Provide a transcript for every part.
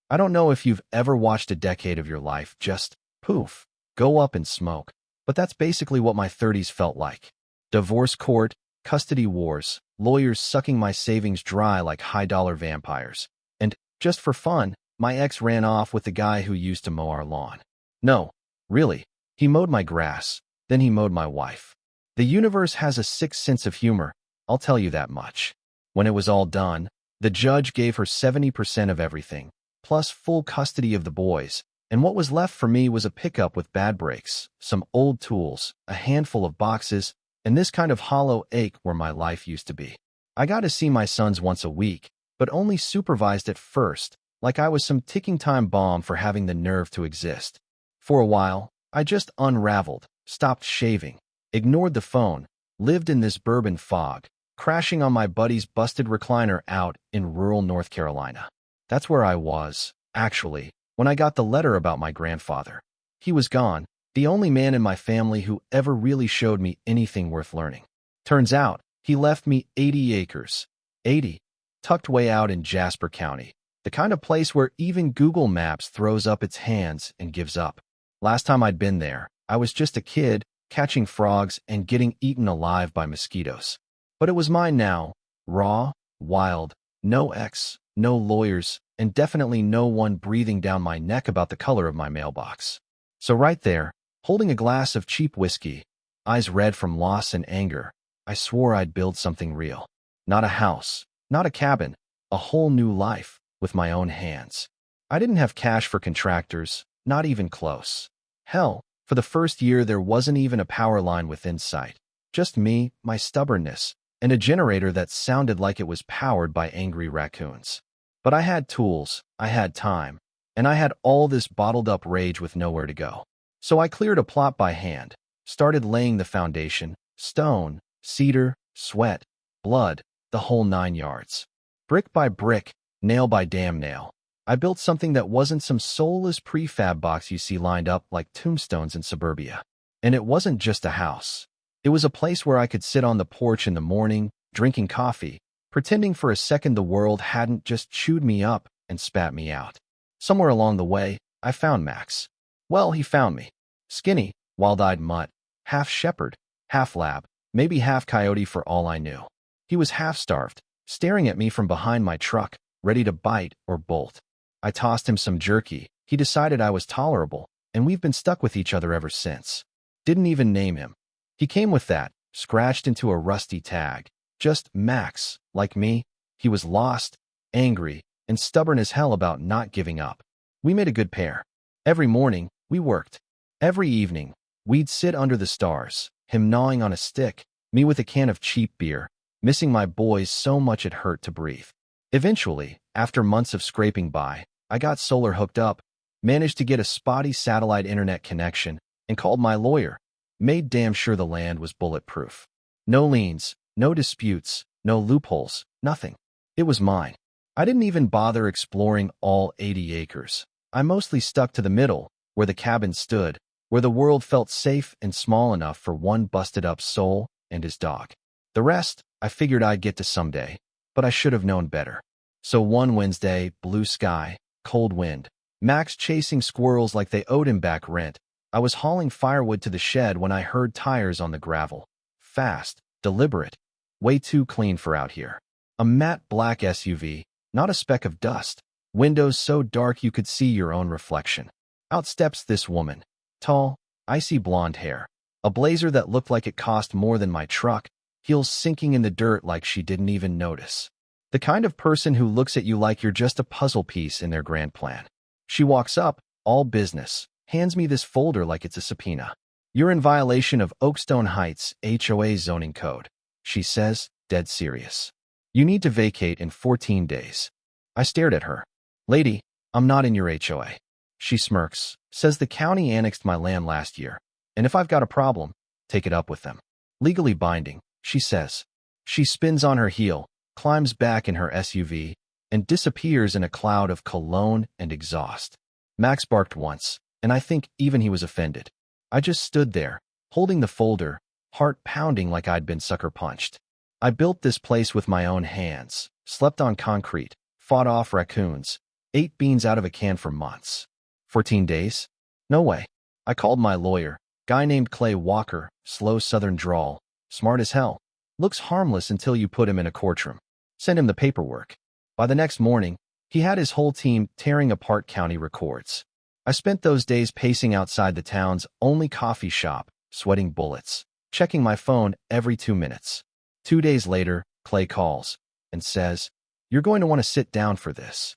I don't know if you've ever watched a decade of your life just, poof, go up in smoke, but that's basically what my 30s felt like. Divorce court, custody wars, lawyers sucking my savings dry like high-dollar vampires. And, just for fun, my ex ran off with the guy who used to mow our lawn. No, really, he mowed my grass, then he mowed my wife. The universe has a sick sense of humor, I'll tell you that much. When it was all done, the judge gave her 70% of everything, plus full custody of the boys, and what was left for me was a pickup with bad brakes, some old tools, a handful of boxes, and this kind of hollow ache where my life used to be. I got to see my sons once a week, but only supervised at first, like I was some ticking time bomb for having the nerve to exist. For a while, I just unraveled, stopped shaving, ignored the phone, lived in this bourbon fog, crashing on my buddy's busted recliner out in rural North Carolina. That's where I was, actually, when I got the letter about my grandfather. He was gone, the only man in my family who ever really showed me anything worth learning. Turns out, he left me 80 acres. 80. Tucked way out in Jasper County, the kind of place where even Google Maps throws up its hands and gives up. Last time I'd been there, I was just a kid, catching frogs and getting eaten alive by mosquitoes. But it was mine now, raw, wild, no ex, no lawyers, and definitely no one breathing down my neck about the color of my mailbox. So right there, holding a glass of cheap whiskey, eyes red from loss and anger, I swore I'd build something real. Not a house, not a cabin, a whole new life, with my own hands. I didn't have cash for contractors, not even close. Hell, for the first year there wasn't even a power line within sight. Just me, my stubbornness, and a generator that sounded like it was powered by angry raccoons. But I had tools, I had time, and I had all this bottled-up rage with nowhere to go. So I cleared a plot by hand, started laying the foundation, stone, cedar, sweat, blood, the whole 9 yards. Brick by brick, nail by damn nail, I built something that wasn't some soulless prefab box you see lined up like tombstones in suburbia. And it wasn't just a house. It was a place where I could sit on the porch in the morning, drinking coffee, pretending for a second the world hadn't just chewed me up and spat me out. Somewhere along the way, I found Max. Well, he found me. Skinny, wild-eyed mutt, half shepherd, half lab, maybe half coyote for all I knew. He was half-starved, staring at me from behind my truck, ready to bite or bolt. I tossed him some jerky, he decided I was tolerable, and we've been stuck with each other ever since. Didn't even name him. He came with that, scratched into a rusty tag. Just Max, like me. He was lost, angry, and stubborn as hell about not giving up. We made a good pair. Every morning, we worked. Every evening, we'd sit under the stars, him gnawing on a stick, me with a can of cheap beer, missing my boys so much it hurt to breathe. Eventually, after months of scraping by, I got solar hooked up, managed to get a spotty satellite internet connection, and called my lawyer. Made damn sure the land was bulletproof. No liens, no disputes, no loopholes, nothing. It was mine. I didn't even bother exploring all 80 acres. I mostly stuck to the middle, where the cabin stood, where the world felt safe and small enough for one busted-up soul and his dog. The rest, I figured I'd get to someday, but I should have known better. So one Wednesday, blue sky, cold wind, Max chasing squirrels like they owed him back rent. I was hauling firewood to the shed when I heard tires on the gravel. Fast, deliberate, way too clean for out here. A matte black SUV, not a speck of dust. Windows so dark you could see your own reflection. Out steps this woman. Tall, icy blonde hair. A blazer that looked like it cost more than my truck. Heels sinking in the dirt like she didn't even notice. The kind of person who looks at you like you're just a puzzle piece in their grand plan. She walks up, all business, hands me this folder like it's a subpoena. You're in violation of Oakstone Heights HOA zoning code, she says, dead serious. You need to vacate in 14 days. I stared at her. Lady, I'm not in your HOA. She smirks, says the county annexed my land last year, and if I've got a problem, take it up with them. Legally binding, she says. She spins on her heel, climbs back in her SUV, and disappears in a cloud of cologne and exhaust. Max barked once, and I think even he was offended. I just stood there, holding the folder, heart pounding like I'd been sucker punched. I built this place with my own hands, slept on concrete, fought off raccoons, Ate beans out of a can for months. 14 days? No way. I called my lawyer, guy named Clay Walker, slow southern drawl, smart as hell. Looks harmless until you put him in a courtroom. Send him the paperwork. By the next morning, he had his whole team tearing apart county records. I spent those days pacing outside the town's only coffee shop, sweating bullets, checking my phone every 2 minutes. 2 days later, Clay calls and says, "You're going to want to sit down for this."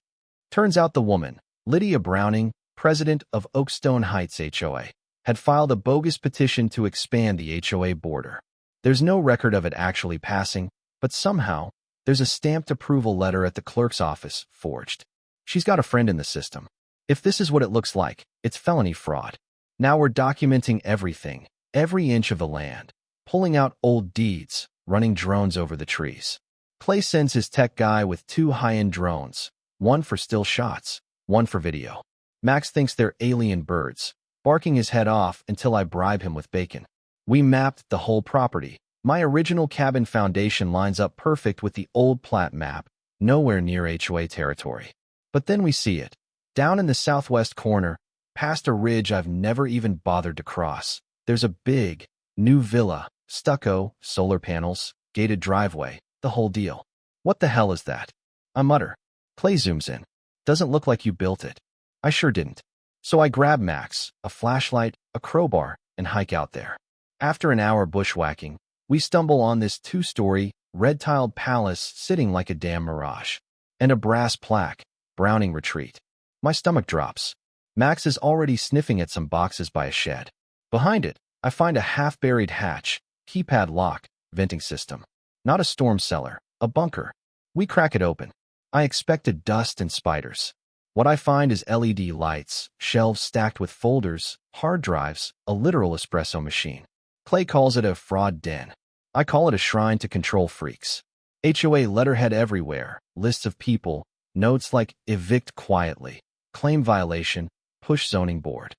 Turns out the woman, Lydia Browning, president of Oakstone Heights HOA, had filed a bogus petition to expand the HOA border. There's no record of it actually passing, but somehow, there's a stamped approval letter at the clerk's office, forged. She's got a friend in the system. If this is what it looks like, it's felony fraud. Now we're documenting everything, every inch of the land, pulling out old deeds, running drones over the trees. Clay sends his tech guy with 2 high-end drones, one for still shots, one for video. Max thinks they're alien birds, barking his head off until I bribe him with bacon. We mapped the whole property. My original cabin foundation lines up perfect with the old plat map, nowhere near HOA territory. But then we see it. Down in the southwest corner, past a ridge I've never even bothered to cross, there's a big, new villa, stucco, solar panels, gated driveway, the whole deal. What the hell is that? I mutter. Clay zooms in. Doesn't look like you built it. I sure didn't. So I grab Max, a flashlight, a crowbar, and hike out there. After an hour bushwhacking, we stumble on this 2-story, red-tiled palace sitting like a damn mirage. And a brass plaque, Browning Retreat. My stomach drops. Max is already sniffing at some boxes by a shed. Behind it, I find a half-buried hatch, keypad lock, venting system. Not a storm cellar, a bunker. We crack it open. I expected dust and spiders. What I find is LED lights, shelves stacked with folders, hard drives, a literal espresso machine. Clay calls it a fraud den. I call it a shrine to control freaks. HOA letterhead everywhere, lists of people, notes like evict quietly, claim violation, push zoning board.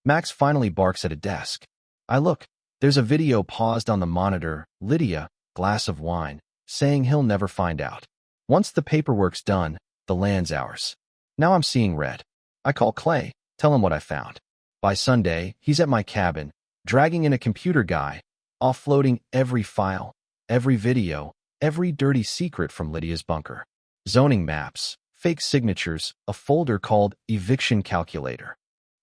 Max finally barks at a desk. I look. There's a video paused on the monitor, Lydia, glass of wine, saying he'll never find out. Once the paperwork's done, the land's ours. Now I'm seeing red. I call Clay, tell him what I found. By Sunday, he's at my cabin, dragging in a computer guy, offloading every file, every video, every dirty secret from Lydia's bunker. Zoning maps, fake signatures, a folder called Eviction Calculator.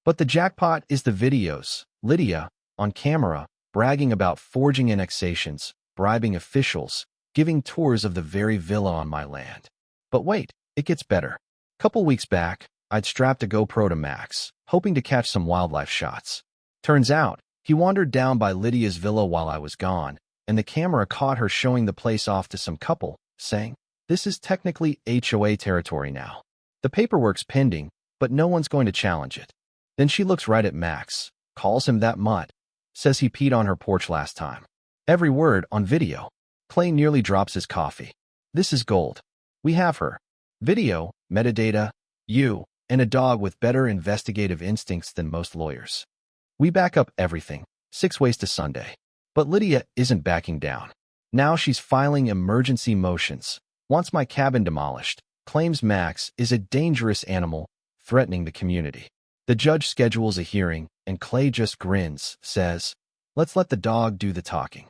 But the jackpot is the videos, Lydia, on camera, bragging about forging annexations, bribing officials, giving tours of the very villa on my land. But wait, it gets better. Couple weeks back, I'd strapped a GoPro to Max, hoping to catch some wildlife shots. Turns out, he wandered down by Lydia's villa while I was gone, and the camera caught her showing the place off to some couple, saying, "This is technically HOA territory now. The paperwork's pending, but no one's going to challenge it." Then she looks right at Max, calls him that mutt, says he peed on her porch last time. Every word on video. Clay nearly drops his coffee. This is gold. We have her. Video, metadata, you, and a dog with better investigative instincts than most lawyers. We back up everything, 6 ways to Sunday. But Lydia isn't backing down. Now she's filing emergency motions, wants my cabin demolished, claims Max is a dangerous animal, threatening the community. The judge schedules a hearing, and Clay just grins, says, "Let's let the dog do the talking."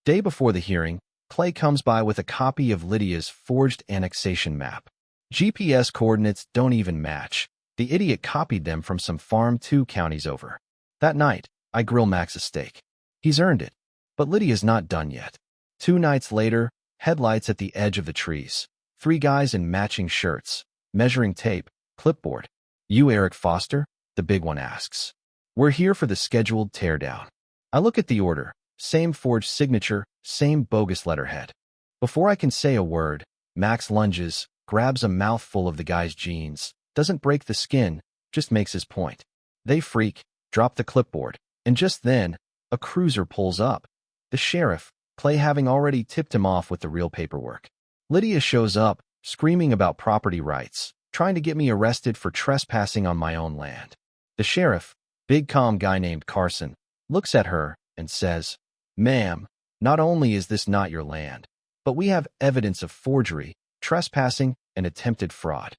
Day before the hearing, Clay comes by with a copy of Lydia's forged annexation map. GPS coordinates don't even match. The idiot copied them from some farm 2 counties over. That night, I grill Max a steak. He's earned it. But Lydia's not done yet. 2 nights later, headlights at the edge of the trees. 3 guys in matching shirts, measuring tape, clipboard. "You Eric Foster?" the big one asks. "We're here for the scheduled teardown." I look at the order. Same forged signature, same bogus letterhead. Before I can say a word, Max lunges, grabs a mouthful of the guy's jeans, doesn't break the skin, just makes his point. They freak, drop the clipboard, and just then, a cruiser pulls up. The sheriff, Clay having already tipped him off with the real paperwork. Lydia shows up, screaming about property rights, trying to get me arrested for trespassing on my own land. The sheriff, big calm guy named Carson, looks at her and says, "Ma'am, not only is this not your land, but we have evidence of forgery, trespassing, and attempted fraud."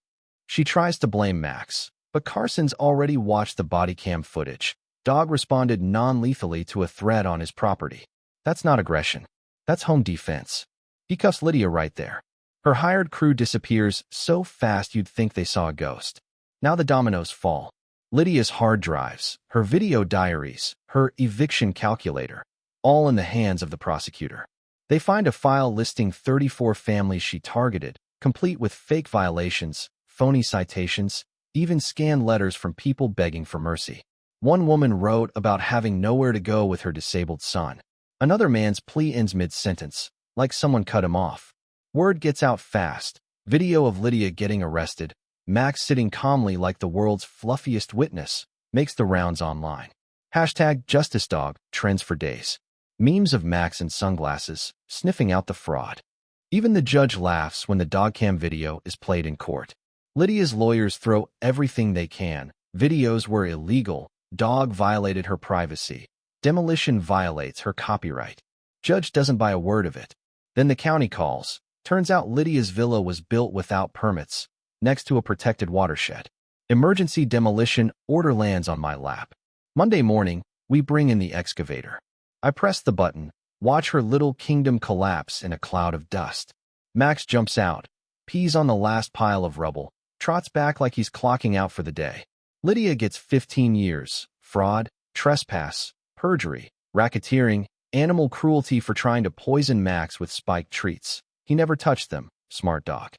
She tries to blame Max, but Carson's already watched the body cam footage. Dog responded non-lethally to a threat on his property. That's not aggression. That's home defense. He cuffs Lydia right there. Her hired crew disappears so fast you'd think they saw a ghost. Now the dominoes fall. Lydia's hard drives, her video diaries, her eviction calculator, all in the hands of the prosecutor. They find a file listing 34 families she targeted, complete with fake violations, phony citations, even scanned letters from people begging for mercy. One woman wrote about having nowhere to go with her disabled son. Another man's plea ends mid-sentence, like someone cut him off. Word gets out fast. Video of Lydia getting arrested, Max sitting calmly like the world's fluffiest witness, makes the rounds online. #JusticeDog trends for days. Memes of Max in sunglasses, sniffing out the fraud. Even the judge laughs when the dogcam video is played in court. Lydia's lawyers throw everything they can. Videos were illegal. Dog violated her privacy. Demolition violates her copyright. Judge doesn't buy a word of it. Then the county calls. Turns out Lydia's villa was built without permits, next to a protected watershed. Emergency demolition order lands on my lap. Monday morning, we bring in the excavator. I press the button, watch her little kingdom collapse in a cloud of dust. Max jumps out, pees on the last pile of rubble, trots back like he's clocking out for the day. Lydia gets 15 years, fraud, trespass, perjury, racketeering, animal cruelty for trying to poison Max with spiked treats. He never touched them, smart dog.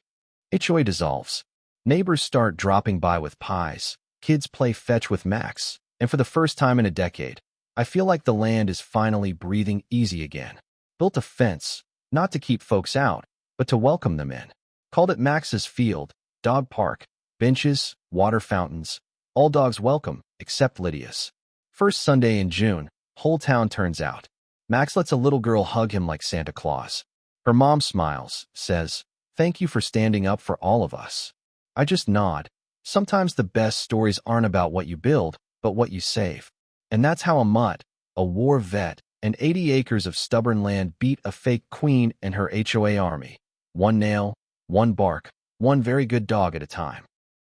HOA dissolves. Neighbors start dropping by with pies. Kids play fetch with Max. And for the first time in a decade, I feel like the land is finally breathing easy again. Built a fence, not to keep folks out, but to welcome them in. Called it Max's Field, dog park, benches, water fountains. All dogs welcome, except Lydia's. First Sunday in June, whole town turns out. Max lets a little girl hug him like Santa Claus. Her mom smiles, says, "Thank you for standing up for all of us." I just nod. Sometimes the best stories aren't about what you build, but what you save. And that's how a mutt, a war vet, and 80 acres of stubborn land beat a fake queen and her HOA army. One nail, one bark, one very good dog at a time.